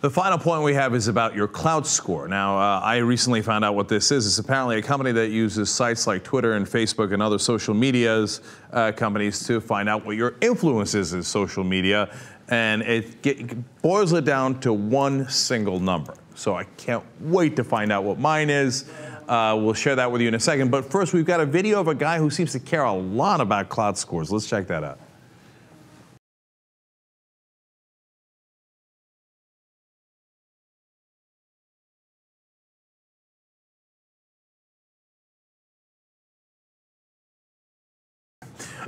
The final point we have is about your Klout score. Now, I recently found out what this is. It's apparently a company that uses sites like Twitter and Facebook and other social medias companies to find out what your influence is in social media. And it boils it down to one single number. So I can't wait to find out what mine is. We'll share that with you in a second. But first, we've got a video of a guy who seems to care a lot about Klout scores. Let's check that out.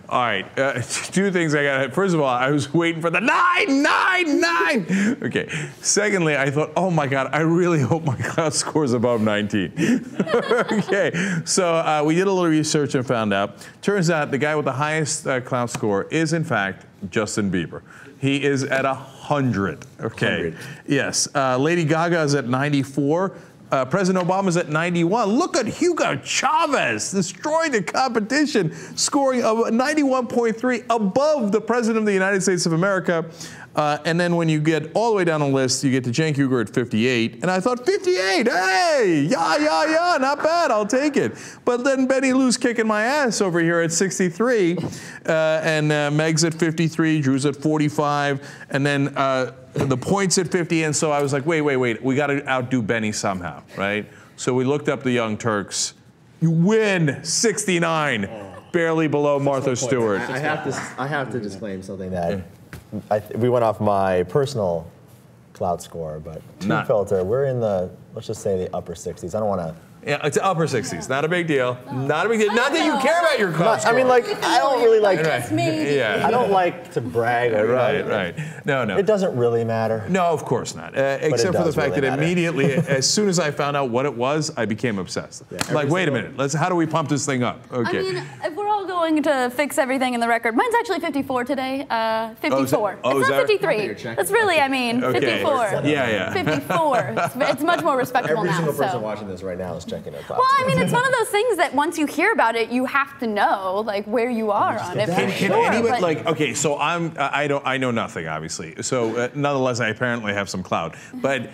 All right, two things I got. First of all, I was waiting for the 9. Okay. Secondly, I thought, oh my God, I really hope my Klout score is above 19. Okay. So we did a little research and found out. Turns out the guy with the highest Klout score is, in fact, Justin Bieber. He is at 100. Okay. 100. Yes. Lady Gaga is at 94. President Obama's at 91. Look at Hugo Chavez destroying the competition, scoring a 91.3 above the President of the United States of America. And then when you get all the way down the list, you get to Cenk Uygur at 58. And I thought, 58, hey, yeah, not bad, I'll take it. But then Benny Lou's kicking my ass over here at 63. And Meg's at 53, Drew's at 45. And then the points at 50. And so I was like, wait, we got to outdo Benny somehow, right? So we looked up the Young Turks. You win 69, barely below Martha Stewart. I have to disclaim something that we went off my personal Klout score, but Tubefilter, we're in the, let's just say the upper 60s. I don't want to. Yeah, it's upper 60s. Not a big deal. Not a big deal. Not that you care about your Klout score. I mean, like, I don't really like. Yeah. I don't like to brag. Right. No. It doesn't really matter. No, of course not. Except for the fact that immediately, as soon as I found out what it was, I became obsessed. Yeah, like, wait a minute. How do we pump this thing up? Okay. I mean, if we're all going to fix everything in the record, mine's actually 54 today. 54. It's not 53. That's really, I mean, 54. Yeah. 54. It's much more respectable now. Every single person watching this right now is checking it. Well, I mean, it's one of those things that once you hear about it, you have to know like where you are on it. Can anybody, like, okay, so I know nothing, obviously. So nonetheless, I apparently have some clout. But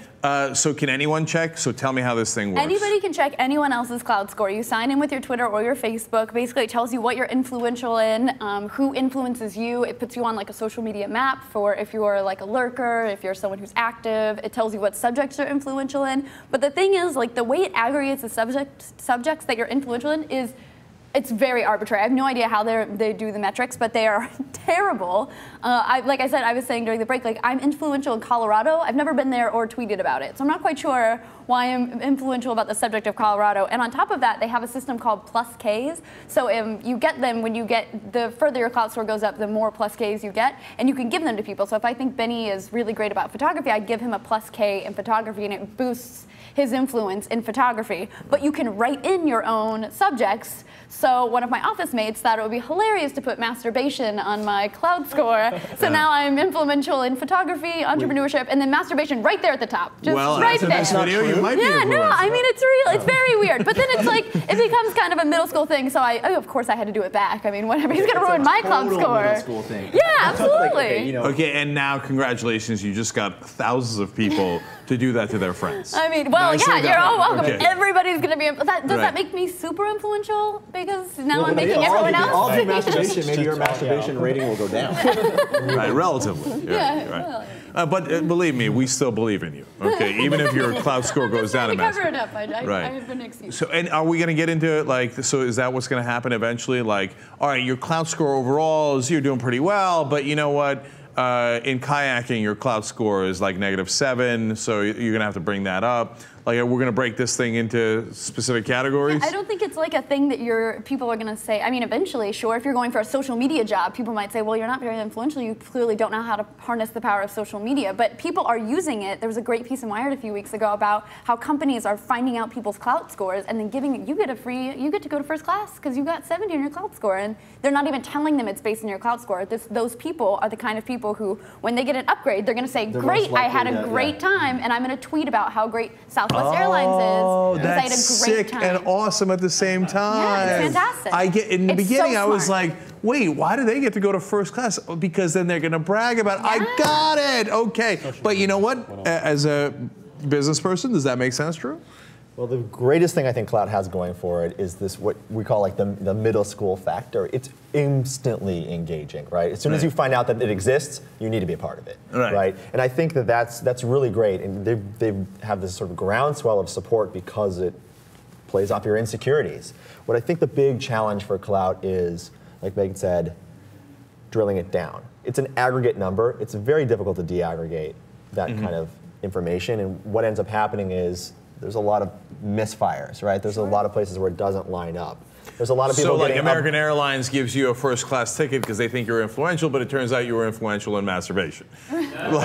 so can anyone check? So tell me how this thing works. Anybody can check anyone else's Klout score. You sign in with your Twitter or your Facebook. Basically, it tells you what you're influential in, who influences you. It puts you on like a social media map for if you're like a lurker, if you're someone who's active. It tells you what subjects you're influential in. But the thing is, like, the way it aggregates the subjects that you're influential in is, it's very arbitrary. I have no idea how they do the metrics, but they are terrible. Like I said, I was saying during the break, like, I'm influential in Colorado. I've never been there or tweeted about it. So I'm not quite sure why I'm influential about the subject of Colorado. And on top of that, they have a system called plus Ks. So you get them when you get, the further your Klout score goes up, the more plus Ks you get. And you can give them to people. So if I think Benny is really great about photography, I give him a plus K in photography, and it boosts his influence in photography. But you can write in your own subjects. So one of my office mates thought it would be hilarious to put masturbation on my Klout score. So now I'm influential in photography, entrepreneurship, and then masturbation right there at the top. Just right there. This video, you might be I mean, it's real. It's very weird. But then it's like, it becomes kind of a middle school thing. So of course I had to do it back. I mean, whatever. He's going to ruin my Klout score. Middle school thing. Yeah, absolutely. Okay, and now congratulations. You just got thousands of people to do that to their friends. I mean, well, yeah, you're all welcome. Okay. Everybody's going to be, does that make me super influential? Because now I'm making everyone else. All the masturbation, maybe your masturbation rating will go down. Right, relatively. Yeah, right. But believe me, we still believe in you. Okay, even if your Klout score goes down a mess. Cover it up. I have been excused. So, and are we going to get into it? Like, so is that what's going to happen eventually? Like, all right, your Klout score overall is, you're doing pretty well, but you know what? In kayaking, your Klout score is like -7, so you're going to have to bring that up. Like, we're going to break this thing into specific categories? Yeah, I don't think it's like a thing that people are going to say. I mean, eventually, sure, if you're going for a social media job, people might say, well, you're not very influential. You clearly don't know how to harness the power of social media. But people are using it. There was a great piece in Wired a few weeks ago about how companies are finding out people's Klout scores and then giving, you get to go to first class because you got 70 on your Klout score. And they're not even telling them it's based on your Klout score. Those people are the kind of people who, when they get an upgrade, they're going to say, great, I had a great time, and I'm going to tweet about how great Southwest Airlines is. Oh, that's sick and awesome at the same time. Yeah, it's fantastic. In the beginning, I was like, wait, why do they get to go to first class? Because then they're going to brag about, I got it. Okay. But you know what? As a business person, does that make sense, Drew? Well, the greatest thing I think Klout has going for it is this, what we call like the middle school factor. It's instantly engaging, right? As soon as you find out that it exists, you need to be a part of it, right? And I think that that's really great. And they have this sort of groundswell of support because it plays off your insecurities. What I think the big challenge for Klout is, like Meg said, drilling it down. It's an aggregate number. It's very difficult to de-aggregate that kind of information. And what ends up happening is there's a lot of misfires, right? There's a lot of places where it doesn't line up. There's a lot of people. So, like American Airlines gives you a first-class ticket because they think you're influential, but it turns out you were influential in masturbation. Some people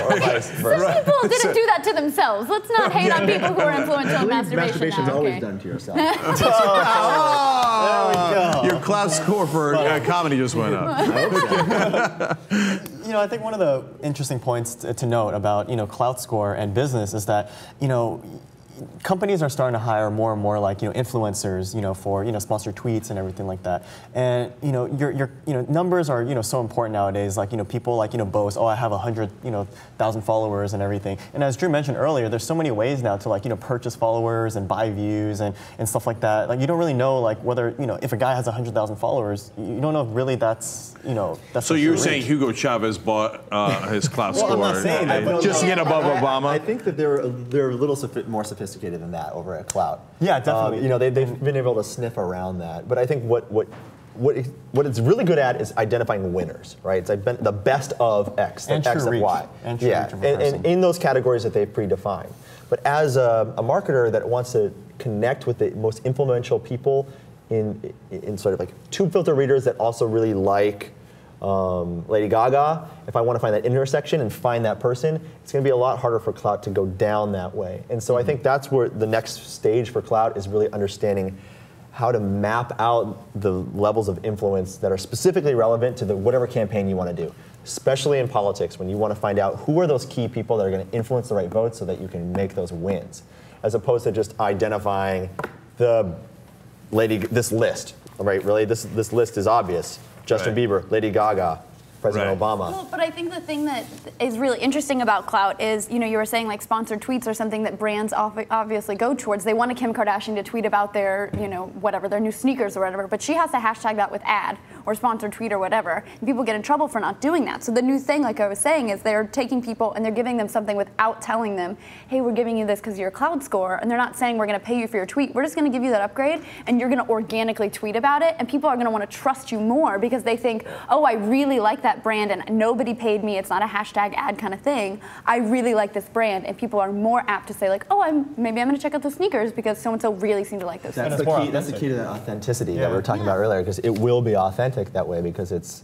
didn't do that to themselves. Let's not hate on people who are influential in masturbation. Masturbation's always done to yourself. Oh, there we go. Your Klout score for comedy just went up. You know, I think one of the interesting points to note about Klout score and business is that companies are starting to hire more and more like influencers for sponsored tweets and everything like that, and your numbers are so important nowadays. Like people boast, oh, I have 100,000 followers and everything. And as Drew mentioned earlier, there's so many ways now to purchase followers and buy views and stuff like that. Like you don't really know whether if a guy has 100,000 followers, you don't know if really that's that's. So you're saying Hugo Chavez bought his Klout score I'm not saying that, just to get above Obama? I think that they're a little more sophisticated than that over at Klout. Yeah, definitely. They've been able to sniff around that. But I think what it's really good at is identifying winners, right? It's the best of X, the X of Y. And in those categories that they've predefined. But as a marketer that wants to connect with the most influential people in sort of like Tubefilter readers that also really like Lady Gaga, if I want to find that intersection and find that person, it's going to be a lot harder for Klout to go down that way. And so I think that's where the next stage for Klout is really understanding how to map out the levels of influence that are specifically relevant to whatever campaign you want to do, especially in politics, when you want to find out who are those key people that are going to influence the right votes so that you can make those wins, as opposed to just identifying this list, right? Really, this list is obvious. Justin Bieber, Lady Gaga, President Obama. Well, but I think the thing that is really interesting about Klout is, you were saying like sponsored tweets are something that brands obviously go towards. They want a Kim Kardashian to tweet about their, whatever, their new sneakers or whatever, but she has to hashtag that with ad or sponsored tweet or whatever, and people get in trouble for not doing that. So the new thing, like I was saying, is they're taking people and they're giving them something without telling them, hey, we're giving you this because you're a Klout score, and they're not saying we're going to pay you for your tweet. We're just going to give you that upgrade, and you're going to organically tweet about it, and people are going to want to trust you more because they think, oh, I really like that brand, and nobody paid me. It's not a hashtag ad kind of thing. I really like this brand, and people are more apt to say like, oh, maybe I'm going to check out those sneakers because so and so really seemed to like those. That's the key to that authenticity that we were talking about earlier, because it will be authentic that way because it's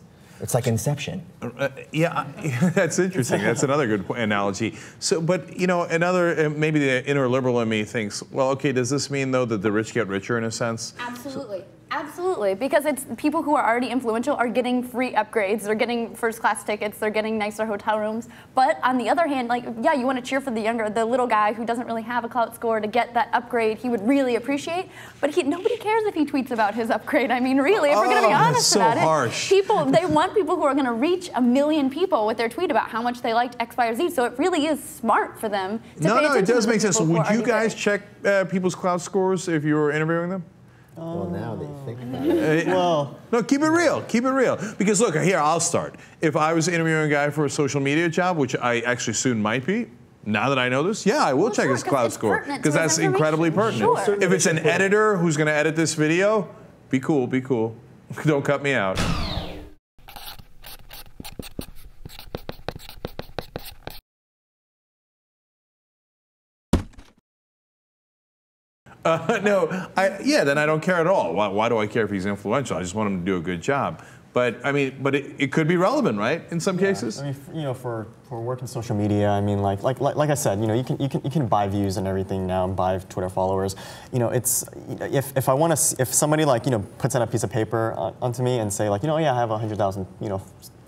like Inception. That's interesting. That's another good analogy. So, but another maybe the inner liberal in me thinks, well, okay, does this mean though that the rich get richer in a sense? Absolutely. Absolutely, because it's people who are already influential are getting free upgrades, they're getting first-class tickets, they're getting nicer hotel rooms. But on the other hand, you want to cheer for the little guy who doesn't really have a Klout score to get that upgrade he would really appreciate. But nobody cares if he tweets about his upgrade. I mean, really, if we're going to be honest about harsh. it, they want people who are going to reach 1 million people with their tweet about how much they liked X, Y, or Z. So it really is smart for them to pay attention it does to make sense. people who Would are you guys there. check people's Klout scores if you were interviewing them? Well, now they think about it. No, keep it real. Keep it real. Because look, here, I'll start. If I was interviewing a guy for a social media job, which I actually soon might be, now that I know this, yeah, I will check his Klout score. Because that's incredibly pertinent. Sure. If it's an editor who's going to edit this video, be cool, be cool. Don't cut me out. Then I don't care at all. Why do I care if he's influential? I just want him to do a good job. But I mean, it could be relevant, right? In some cases. I mean, for working social media, I mean, like I said, you can buy views and everything now and buy Twitter followers. It's if somebody puts on a piece of paper onto me and say yeah, I have 100,000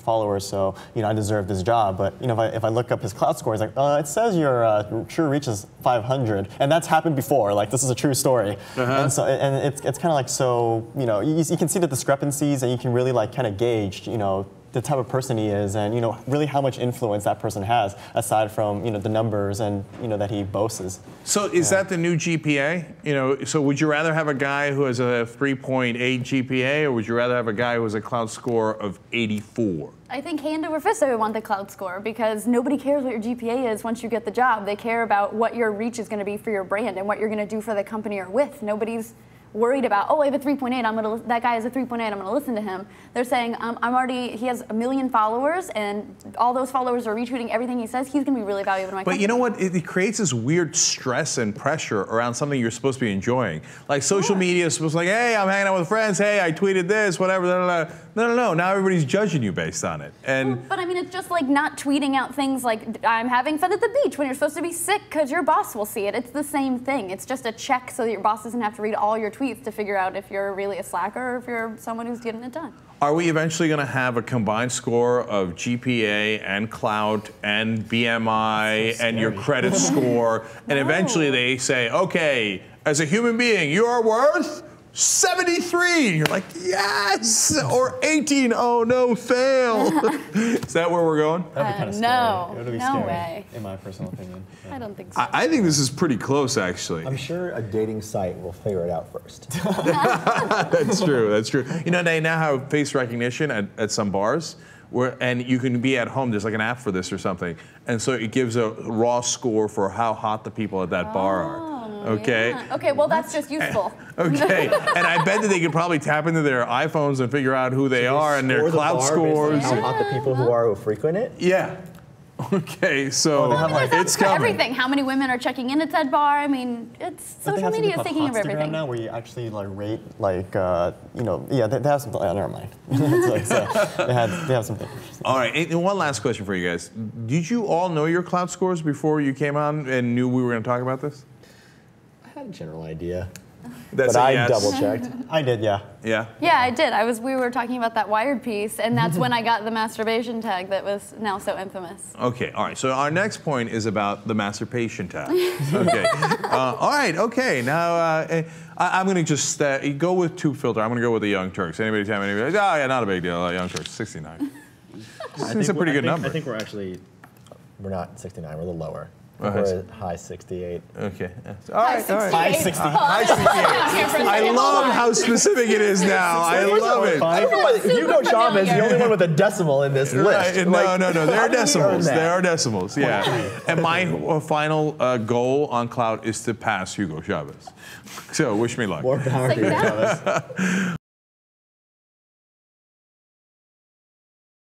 followers, so I deserve this job. But if I look up his Klout score, it's like it says your true reach is 500, and that's happened before. Like this is a true story, and so it's kind of like so you can see the discrepancies, and you can really like kind of gauge the type of person he is, and really how much influence that person has, aside from the numbers and that he boasts. So is that the new GPA? So would you rather have a guy who has a 3.8 GPA, or would you rather have a guy who has a Klout score of 84? I think hand over fist I would want the Klout score, because nobody cares what your GPA is once you get the job. They care about what your reach is going to be for your brand and what you're going to do for the company you're with. Nobody's worried about, oh, I have a 3.8, that guy has a 3.8, I'm gonna listen to him. They're saying, he has 1 million followers, and all those followers are retweeting everything he says, he's gonna be really valuable to my company. But you know what, it creates this weird stress and pressure around something you're supposed to be enjoying. Like social media is supposed to be like, hey, I'm hanging out with friends, hey, I tweeted this, whatever, no, now everybody's judging you based on it. And but I mean, it's just like not tweeting out things like, I'm having fun at the beach, when you're supposed to be sick because your boss will see it. It's the same thing. It's just a check so that your boss doesn't have to read all your tweets to figure out if you're really a slacker or if you're someone who's getting it done. Are we eventually going to have a combined score of GPA and Klout and BMI and your credit score, and eventually they say, okay, as a human being, you are worth 73. And you're like, yes, or 18. Oh no, fail. Is that where we're going? That'd be kind of no, scary. It would be no scary, way. in my personal opinion. Yeah. I don't think so. I think this is pretty close, actually. I'm sure a dating site will figure it out first. That's true. That's true. They now have face recognition at some bars, and you can be at home. There's like an app for this or something, and so it gives a raw score for how hot the people at that bar are. Okay. Yeah. Okay. Well, that's just useful. Okay. And I bet that they could probably tap into their iPhones and figure out who they are and their Klout scores. How hot the people who frequent it? Yeah. Okay, so it's coming. Everything. How many women are checking in at that bar? I mean, it's social media is taking over everything. Now, where you actually rate they have something. Never mind. They have something. All right, and one last question for you guys. Did you all know your Klout scores before you came on and knew we were going to talk about this? I had a general idea. That's but I yes. double-checked. I did, yeah. Yeah? Yeah, I did. We were talking about that Wired piece, and that's when I got the masturbation tag that was now so infamous. Okay, all right. So our next point is about the masturbation tag. Okay. All right, okay. Now, I'm going to just go with Tubefilter. I'm going to go with the Young Turks. Anybody tell me? Oh, yeah, not a big deal. Young Turks, 69. It's a pretty good number. I think we're not 69. We're a little lower. Oh, We're at high 68. Okay. All right. High 60. High 68. I love how specific it is now. I love it. I don't know why Hugo Chavez is the only one with a decimal in this list. Right. No. There are decimals. There are decimals. Yeah. And my final goal on Klout is to pass Hugo Chavez. So wish me luck. More power to you, Chavez.